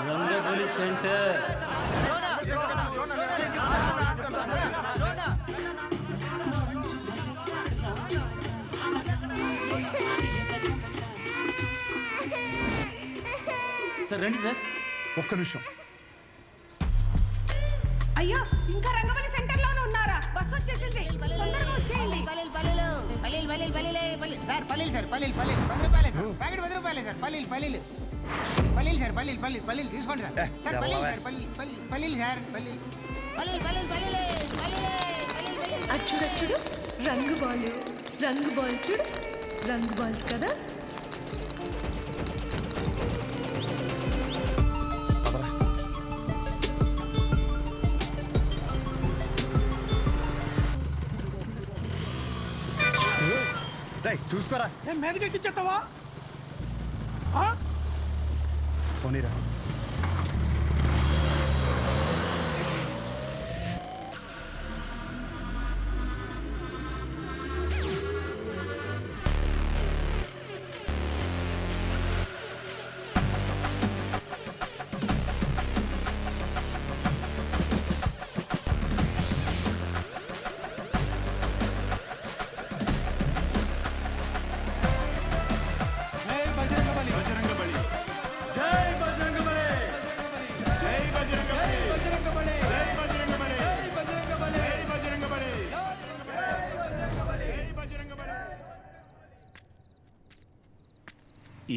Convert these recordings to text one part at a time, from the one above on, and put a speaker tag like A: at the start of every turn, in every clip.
A: Rangabali centre. Sir రండి sir.
B: ఒక్క నిమిషం.
C: అయ్యో ఇంకా రంగబలి సెంటర్ లోనే ఉన్నారా? బస్ వచ్చేసింది, తొందరగా వచ్చేయండి.
D: సార్ పల్లీలు సార్, పల్లీలు 10 రూపాయలే సార్, ప్యాకెట్ 10 రూపాయలే సార్. పల్లీలు సార్, పల్లీలు తీసుకోండి సార్. సార్ పల్లీలు సార్, పల్లీలు సార్, పల్లీలు.
E: చూడు రంగు బాల్ చూడు, రంగు బాల్స్ కదా.
B: చూసుకోరా.
D: మీదకి ఎక్కిచ్చేస్తావా?
B: పోనీరా.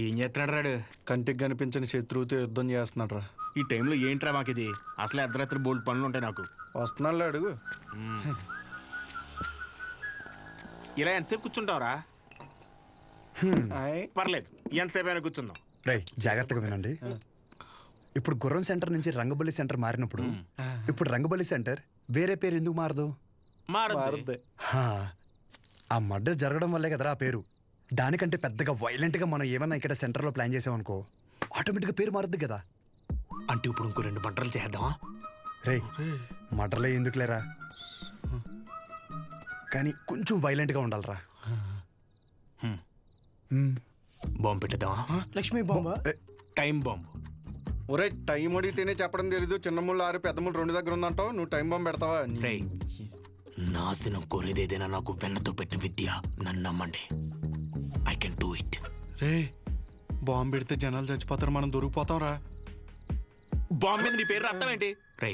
F: ఏం చేస్తున్నాడు రాడు?
B: కంటికి కనిపించని శత్రువుతో యుద్ధం చేస్తున్నాడు రా.
F: ఈ టైంలో ఏంట్రా మాకు ఇది? అసలు అర్ధరాత్రి బోల్డ్ పనులు ఉంటాయి నాకు.
B: వస్తున్నాడు అడుగు.
F: ఇలా ఎంతసేపు కూర్చుంటావురా? పర్లేదు, ఎంతసేపు అయినా కూర్చుందాం.
G: రేయ్ జాగ్రత్తగా వినండి. ఇప్పుడు గుర్రం సెంటర్ నుంచి రంగబలి సెంటర్ మారినప్పుడు ఇప్పుడు రంగబలి సెంటర్ వేరే పేరు ఎందుకు మారదు?
F: మారదు.
G: ఆ మర్డర్ జరగడం వల్లే కదరా ఆ పేరు. దానికంటే పెద్దగా వైలెంట్గా మనం ఏమన్నా ఇక్కడ సెంటర్లో ప్లాన్ చేసామనుకో ఆటోమేటిక్గా పేరు మారుద్ది కదా.
F: అంటే ఇప్పుడు ఇంకో 2 మంటలు చేద్దామా?
G: రేయ్ మర్డర్లే ఎందుకు లేరా, కానీ కొంచెం వైలెంట్గా ఉండాలరా.
F: బాంబు పెట్టేద్దామా?
D: లక్ష్మీ బాంబా?
F: Time bomb.
B: ఒరే టైం అడిగితేనే చెప్పడం తెలీదు. చిన్న ముళ్ళు 6 పెద్ద ముళ్ళు 2 దగ్గర ఉందంటావు. నువ్వు టైం బాంబు పెడతావా?
F: నాశనం కోరేదేదైనా నాకు వెన్నతో పెట్టిన విద్య. నన్ను నమ్మండి, I can do it.
B: Ray bomb పెడితే జనాలు చచ్చిపోతారు, మనం దొరికిపోతాం రా.
F: బాంబు మీద నీ పేరు అర్థం ఏంటి? రే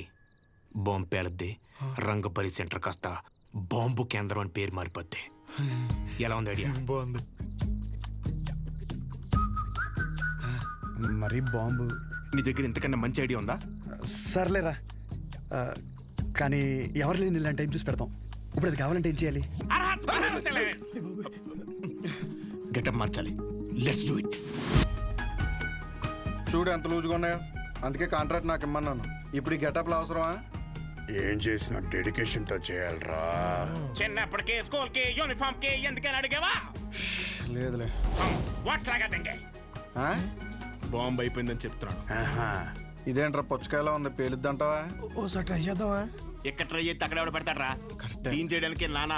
F: బాంబు పేలద్ది, రంగబలి సెంటర్ కాస్త బాంబు కేంద్రం అని పేరు మారిపోద్ది. ఎలా ఉంది ఐడియా?
B: బాగుంది.
G: మరి బాంబు
F: నీ దగ్గర ఇంతకన్నా మంచి ఐడియా ఉందా?
G: సర్లేరా, కానీ ఎవరు లేని ఇలాంటి టైం చూసి పెడతాం. ఇప్పుడు అది కావాలంటే ఏం చేయాలి?
F: గెటప్ మార్చాలి. Let's do it.
B: చూడు ఎంత లూజుగా ఉన్నాయో, అందుకే కాంట్రాక్ట్ నాకు ఇమ్మన్నాను. ఇప్పుడు ఈ గెటప్లు అవసరమా?
G: ఏం చేసినా డెడికేషన్తో చేయాలరా.
F: చిన్నప్పటికే స్కూల్ కి యూనిఫామ్ కి ఎందుకని అడిగావా?
B: లేదులే.
F: వాట్ లాగా బాంబు అయిపోయిందని చెప్తున్నాను.
B: ఇదేంట్రా పుచ్చకాయలా ఉంది, పేలుద్దంటావా?
D: ఓసారి ట్రై చేద్దామా?
F: ఎక్కడ ట్రై చేస్తే అక్కడ ఎవడ పెడతాడరా? క్లీన్ చేయడానికి నానా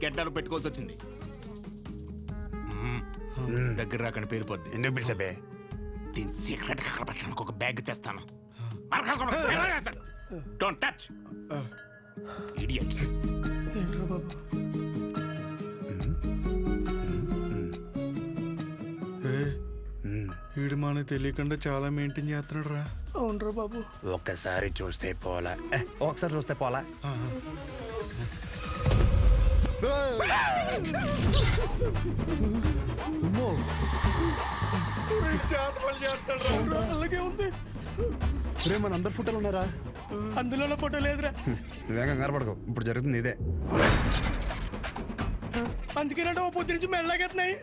F: గెడ్డలు పెట్టుకోవాల్సి వచ్చింది. దగ్గర రాకని పేలిపోద్ది.
G: ఎందుకు పిలిచబే?
F: దీని సీక్రెట్ అక్కడ పెట్టడానికి ఒక బ్యాగ్ తెస్తాను. Don't touch idiots.
D: ఏంట్రా బాబు?
B: వీడు మనకు తెలియకుండా చాలా మెయింటైన్ చేస్తున్నాడు రా.
D: అవునరా బాబు.
G: ఒక్కసారి చూస్తే పోలా, ఒకసారి చూస్తే పోలా.
D: అలాగే ఉంది.
G: మన అందరు ఫోటోలు ఉన్నారా?
D: అందులో ఫోటో లేదురా.
G: నువ్వేం కంగారు పడకు, ఇప్పుడు జరుగుతుంది ఇదే.
D: అందుకేనంటే ఓ పొద్దు నుంచి మెల్లగెత్తున్నాయి.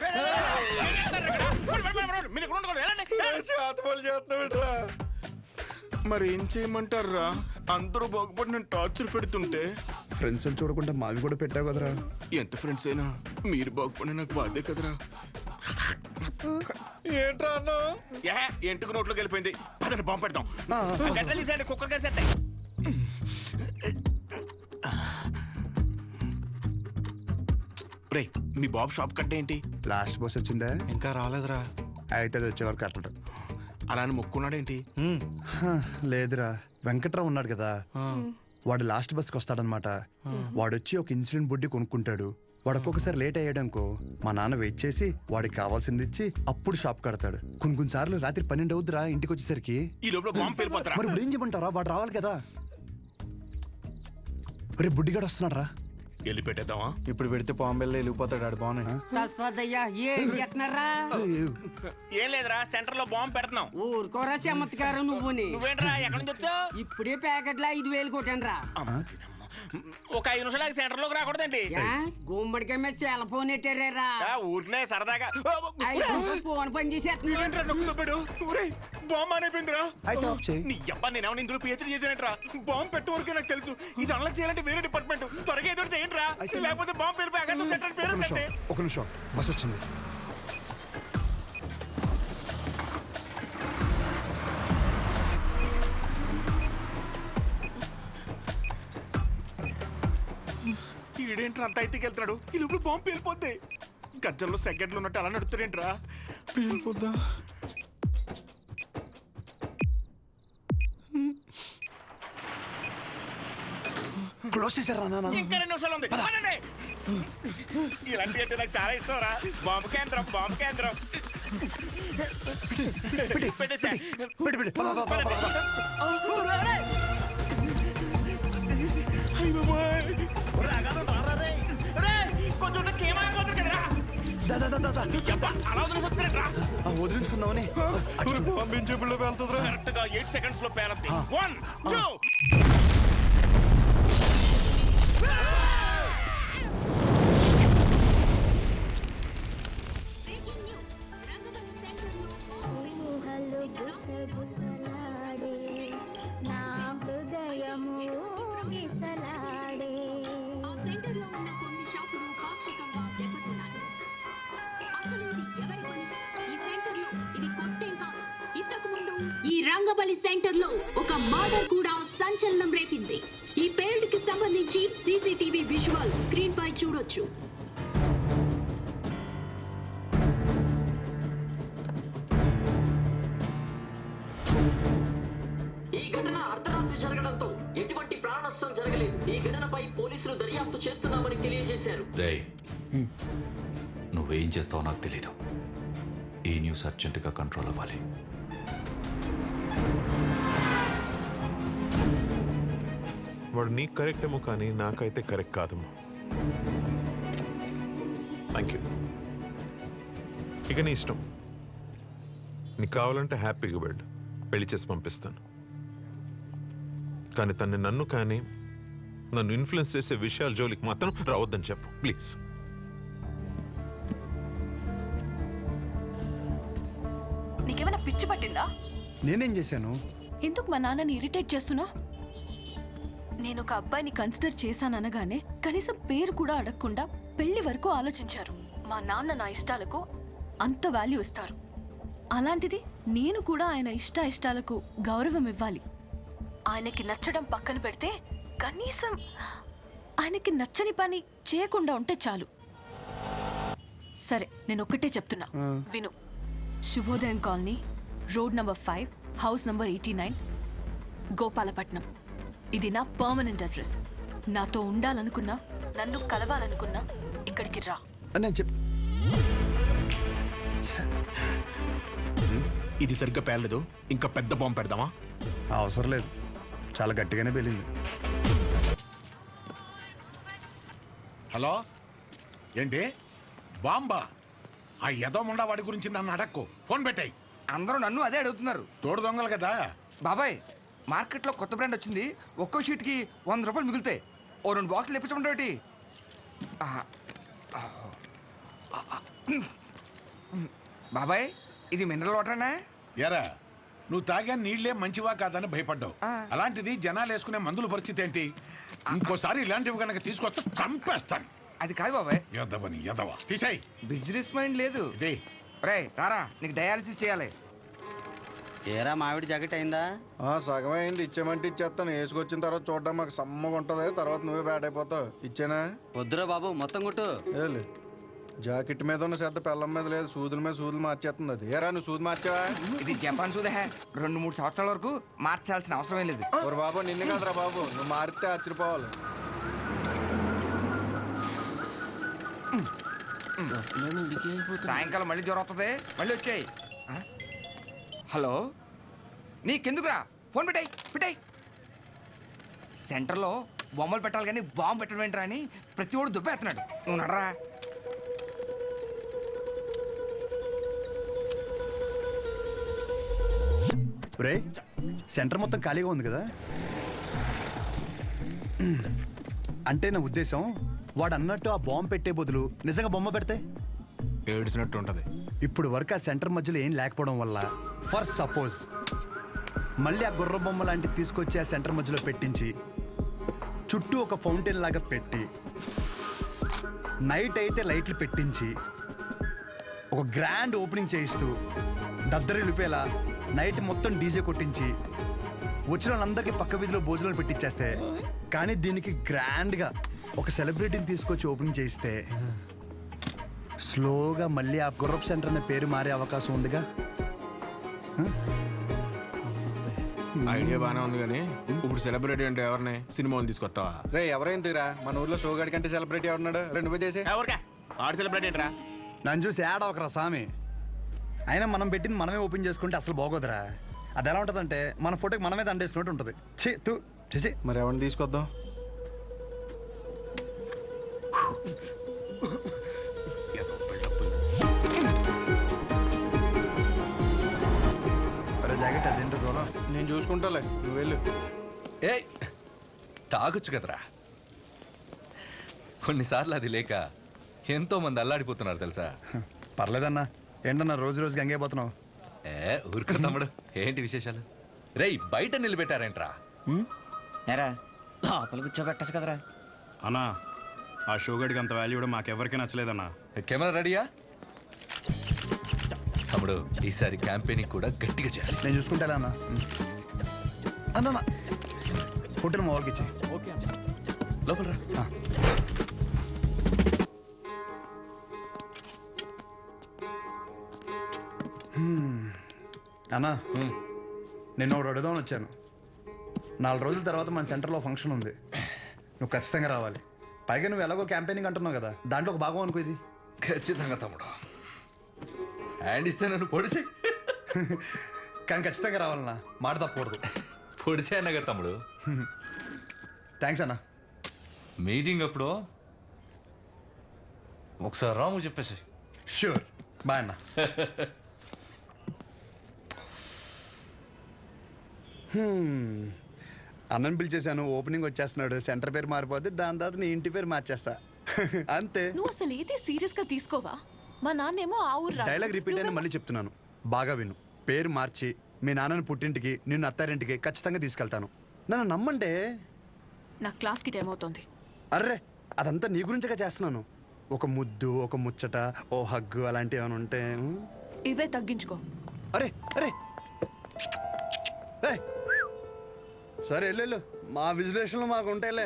F: మరి ఏం చేయమంటారా? అందరూ బాగుపడి నేను టార్చర్ పెడుతుంటే
G: ఫ్రెండ్స్ చూడకుండా మావి కూడా పెట్టావు కదరా.
F: ఎంత ఫ్రెండ్స్ అయినా మీరు బాగుపడి నాకు బాధే కదరా.
B: ఏంట్రా అన్నా?
F: ఎంటుకు నోట్లోకి వెళ్ళిపోయింది. పదండి బాంబు పెడతాం. గడ్డలీసేయండి, కుక్క కేసేస్తాయి. రే మీ బాబు షాప్ కట్ట ఏంటి?
G: లాస్ట్ బస్ వచ్చిందా?
B: ఇంకా రాలేదురా.
G: అయితే అది వచ్చేవారు కట్టడు.
F: అలా అని మొక్కున్నాడేంటి?
G: లేదురా, వెంకట్రావు ఉన్నాడు కదా, వాడు లాస్ట్ బస్కి వస్తాడనమాట. వాడొచ్చి ఒక ఇన్సులిన్ బుడ్డి కొనుక్కుంటాడు. వాడు ఒక్కొక్కసారి లేట్ అయ్యాడనుకో మా నాన్న వెయిట్ చేసి వాడికి కావాల్సింది ఇచ్చి అప్పుడు షాప్ కడతాడు. కొన్నిసార్లు రాత్రి 12 అవుద్దిరా ఇంటికి వచ్చేసరికి.
F: ఈ లోపల బాంబు పేలిపోతారా?
G: మరి ఇప్పుడు ఏం చెప్పంటారా, వాడు రావాలి కదా. రేపు బుడ్డిగాడు వస్తున్నాడు రా.
F: వెళ్ళి పెట్టేద్దామా?
B: ఇప్పుడు పెడితే పాంబెల్లో వెళ్ళిపోతాడు ఆడు. బాగున్నాయి.
F: ఏం లేదురా, సెంటర్ లో బాంబు పెడుతున్నాం.
H: ఊరుకోరా చమత్కారం
F: నువ్వేంట్రా ఎక్కడి నుంచి వచ్చావు?
H: ఇప్పుడే ప్యాకెట్లో 5,000 కొట్టాను రా.
F: ఒక 5 నిమిషాలు సెంటర్ లోకి రాకూడదండి.
H: గుమ్మడికాయ మీద సెల్ ఫోన్ ఎట్టారా?
F: ఊరినే సరదాగా
H: ఫోన్ పని చేసేస్తున్నాడు.
F: బాంబు అనిపోయిందిరా.
G: అయితే ఆఫ్ చేయి.
F: నీ అబ్బా నేనేమో ఇందులో పిహెచ్డీ చేశానంట్రా. బాంబు పెట్టే వరకే నాకు తెలుసు. ఇది అన్లాక్ చేయాలంటే వేరే డిపార్ట్మెంట్. త్వరగా ఏదో చేయండి రా, లేకపోతే బాంబు పేరు సెంటర్ పేరు.
G: ఒక నిమిషం, బస్ వచ్చింది.
F: ఈడేంట్రా అంత అయితే వెళ్తున్నాడు? ఈ లోపల బాంబు పేలిపోద్ది. గజ్జల్లో సెకండ్లు ఉన్నట్టు అలా నడుస్తాడేంట్రా?
B: పేలిపోద్దా?
G: క్లోజ్ చేశారా నాన్న?
F: ఇంకా 2 నిమిషాలు ఉంది. పదండి. ఇలాంటి అంటే నాకు చాలా ఇష్టం రా. బాంబు కేంద్రం, బాంబు కేంద్రం. పెట్టేసా.
G: వదిలించుకుందామని
B: పంపించేపుల్లో వెళ్తుందిరా.
F: కరెక్ట్ గా 8 seconds లో పేరద్ది. 1 2
I: ఈ రంగబలి సెంటర్ లో ఒక మర్డర్ కూడా సంచలనం రేపింది. ఈ పేల్డ్ కి సంబంధించి సీసీటీవీ విజువల్ స్క్రీన్ పై చూడొచ్చు.
J: ఈ ఘటన అర్ధరాత్రి జరగడంతో ఎటువంటి ప్రాణ నష్టం జరగలేదు. ఈ ఘటనపై పోలీసులు దర్యాప్తు చేస్తున్నామని తెలియజేశారు.
K: నువ్వేం చేస్తావో నాకు తెలీదు. ఈ న్యూస్ అర్జెంటుగా కంట్రోల్ అవ్వాలి.
L: వాడు నీకు కరెక్ట్ ఏమో కానీ నాకైతే కరెక్ట్ కాదేమో. Thank you. ఇక నీ ఇష్టం. నీకు కావాలంటే హ్యాపీగా పెళ్లి చేసి పంపిస్తాను. కానీ తన్ని నన్ను ఇన్ఫ్లుయెన్స్ చేసే విషయాల జోలికి మాత్రం రావద్దని చెప్పు ప్లీజ్.
E: నీకేమైనా పిచ్చి పట్టిందా?
G: నేనేం చేశాను?
E: ఎందుకు మా నాన్నని ఇరిటేట్ చేస్తున్నా? నేను ఒక అబ్బాయిని కన్సిడర్ చేశాననగానే కనీసం పేరు కూడా అడగకుండా పెళ్లి వరకు ఆలోచించారు. మా నాన్న నా ఇష్టాలకు అంత వాల్యూ ఇస్తారు. అలాంటిది నేను కూడా ఆయన ఇష్టాలకు గౌరవం ఇవ్వాలి. ఆయనకి నచ్చడం పక్కన పెడితే కనీసం ఆయనకి నచ్చని పని చేయకుండా ఉంటే చాలు. సరే, నేను ఒక్కటే చెప్తున్నా, విను. శుభోదయం colony, road number 5, house number 89, Gopalapatnam. ఇది నా పర్మనెంట్ అడ్రస్. నాతో ఉండాలనుకున్నా, నన్ను కలవాలనుకున్నా ఇక్కడికి రా.
F: ఇది సరిగ్గా పేర్లేదు. ఇంకా పెద్ద బాంబు పెడదామా?
G: అవసరం లేదు, చాలా గట్టిగానే పేలింది.
M: హలో, ఏంటి బాంబా? ఆ యదోముండా వాడి గురించి నన్ను అడక్కు. ఫోన్ పెట్టాయి.
D: అందరూ నన్ను అదే అడుగుతున్నారు.
M: తోడు దొంగలు కదా
D: బాబాయ్. మార్కెట్లో కొత్త బ్రాండ్ వచ్చింది. ఒక్కో షీట్కి 100 రూపాయలు మిగులుతాయి. ఓ 2 బాక్సులు ఇప్పించమంటే. బాబాయ్, ఇది మినరల్ వాటరేనా?
M: ఎరా, నువ్వు తాగా నీళ్లే మంచివా కాదని భయపడ్డావు. అలాంటిది జనాలు వేసుకునే మందుల పరిస్థితి ఏంటి? ఇంకోసారి ఇలాంటివి కనుక తీసుకొస్తే చంపేస్తాను.
D: అది కాదు బాబాయ్.
M: యదవని యదవ తీసాయి.
D: బిజినెస్ మైండ్ లేదు. రే రారా, నీకు డయాలసిస్ చేయాలి.
N: ఏరా మామిడి జాకెట్ అయిందా?
B: సగమే అయింది. ఇచ్చేమంటే ఇచ్చేస్తాను. వేసుకొచ్చిన తర్వాత చూడడం మాకు సమ్మగా ఉంటది. తర్వాత నువ్వే బ్యాడ్ అయిపోతావు. ఇచ్చేనా?
N: వద్దురా బాబు, మొత్తం కొట్టు.
B: జాకెట్ మీద ఉన్న శ్రద్ధ పెళ్ళం మీద లేదు, సూదుల మీద సూదులు మార్చేస్తుంది అది. ఏరా నువ్వు సూది మార్చావా?
O: ఇది జపాన్ సూదే 2-3 సంవత్సరాల వరకు మార్చాల్సిన అవసరం లేదు.
B: ఓరు బాబు నిన్ను కాదురా బాబు, నువ్వు మారితే ఆశ్చర్యపోవాలి.
O: సాయంకాలం మళ్ళీ జ్వరం వస్తుంది, మళ్ళీ వచ్చాయి. హలో, నీకెందుకురా ఫోన్ పెట్టాయి. సెంటర్లో బొమ్మలు పెట్టాలి కానీ బాంబు పెట్టడం ఏంట్రా అని ప్రతి ఒడు దుబ్బేస్తున్నాడు. నువ్వు నడరా.
G: రే సెంటర్ మొత్తం ఖాళీగా ఉంది కదా, అంటే నా ఉద్దేశం వాడు అన్నట్టు ఆ బాంబు పెట్టే బదులు నిజంగా బొమ్మ పెడితే
F: ఏడ్చినట్టు ఉంటది.
G: ఇప్పుడు వరకు ఆ సెంటర్ మధ్యలో ఏం లేకపోవడం వల్ల ఫర్ సపోజ్ మళ్ళీ ఆ గుర్ర బొమ్మ లాంటివి తీసుకొచ్చి ఆ సెంటర్ మధ్యలో పెట్టించి చుట్టూ ఒక ఫౌంటైన్ లాగా పెట్టి నైట్ అయితే లైట్లు పెట్టించి ఒక గ్రాండ్ ఓపెనింగ్ చేయిస్తూ దద్దరిల్లిపోయేలా నైట్ మొత్తం డీజే కొట్టించి వచ్చిన వాళ్ళందరికీ పక్క వీధిలో భోజనాలు పెట్టించేస్తే, కానీ దీనికి గ్రాండ్గా ఒక సెలబ్రిటీని తీసుకొచ్చి ఓపెనింగ్ చేయిస్తే స్లోగా మళ్ళీ ఆ గుర్రప్ సెంటర్ అనే పేరు మారే అవకాశం ఉందిగా.
F: ఐడియా బాగానే ఉంది కానీ ఇప్పుడు సెలబ్రిటీ అంటే ఎవరిని సినిమాలు తీసుకొస్తావా?
B: రే ఎవరైందిరా మన ఊర్లో షోగాడి కంటే సెలబ్రిటీ ఎవరున్నాడు? 2 చేసి
F: ఎవరికా ఆడు సెలబ్రిటీ ఏంట్రా?
G: నన్ను చూసి యాడ్ అవకరా స్వామి. అయినా మనం పెట్టింది మనమే ఓపెన్ చేసుకుంటే అసలు బాగోదురా. అది ఎలా ఉంటుందంటే మన ఫోటోకి మనమే దండేసుకున్నట్టు ఉంటుంది. చేసి
B: మరి ఎవరిని తీసుకొద్దాం?
G: జాకెట్ అదేంటో దూరం
B: నేను చూసుకుంటాలే, నువ్వు వెళ్ళు.
K: ఏ తాగొచ్చు కదరా. కొన్నిసార్లు అది లేక ఎంతో మంది అల్లాడిపోతున్నారు తెలుసా.
G: పర్లేదన్నా, ఏంటన్నా రోజు రోజుకి గంగైపోతున్నావు?
K: ఊరుకో తమ్ముడు, ఏంటి విశేషాలు? రేయ్ బయట నిలబెట్టారేంట్రా?
N: లోపల కూర్చోబెట్టచ్చు కదరా.
P: అన్నా ఆ షోగడికి అంత వాల్యూ కూడా మాకెవరికి నచ్చలేదన్నా.
K: కెమెరా రెడీయా? తమ్ముడు ఈసారి క్యాంపెయినింగ్ కూడా గట్టిగా చేయాలి.
G: నేను చూసుకుంటా అన్న. అన్న ఫోటోని మా వాళ్ళకి ఇచ్చి
K: లోపల రా.
G: అన్నా నిన్న ఒకటి అడుగుదామని వచ్చాను. 4 రోజుల తర్వాత మన సెంటర్లో ఫంక్షన్ ఉంది, నువ్వు ఖచ్చితంగా రావాలి. పైగా నువ్వు ఎలాగో క్యాంపెయినింగ్ అంటున్నావు కదా, దాంట్లో ఒక భాగం అనుకో ఇది.
K: ఖచ్చితంగా తమ్ముడు, హ్యాండ్ ఇస్తే నన్ను పొడిసే.
G: కానీ ఖచ్చితంగా రావాలన్నా, మాట తప్పకూడదు.
K: పొడిసే అన్న కదా తమ్ముడు.
G: థ్యాంక్స్ అన్నా.
K: మీటింగ్ అప్పుడు ఒకసారి రాము చెప్పేసి.
G: షూర్, బాయ్ అన్న. అన్నని పిలిచేశాను, ఓపెనింగ్ వచ్చేస్తున్నాడు, సెంటర్ పేరు మారిపోద్ది, దాని తర్వాత నీ ఇంటి పేరు మార్చేస్తా. అంతే.
E: నువ్వు అసలు ఏది సీరియస్ గా తీసుకోవా? మా నాన్నేమో ఆ ఊరు
G: డైలాగ్ రిపీట్ అయినా మళ్ళీ చెప్తున్నాను, బాగా విను. పేరు మార్చి మీ నాన్నని పుట్టింటికి నిన్ను అత్తారింటికి ఖచ్చితంగా తీసుకెళ్తాను. నన్ను నమ్మంటే.
E: నా క్లాస్కి టైం అవుతుంది.
G: అర్రే అదంతా నీ గురించిగా చేస్తున్నాను. ఒక ముద్దు, ఒక ముచ్చట, ఓ హగ్గు అలాంటివి ఏమైనా ఉంటే
E: ఇవే తగ్గించుకో.
G: అరే అరే సరే వెళ్ళు, మా విజులేషన్లో మాకు ఉంటాయిలే.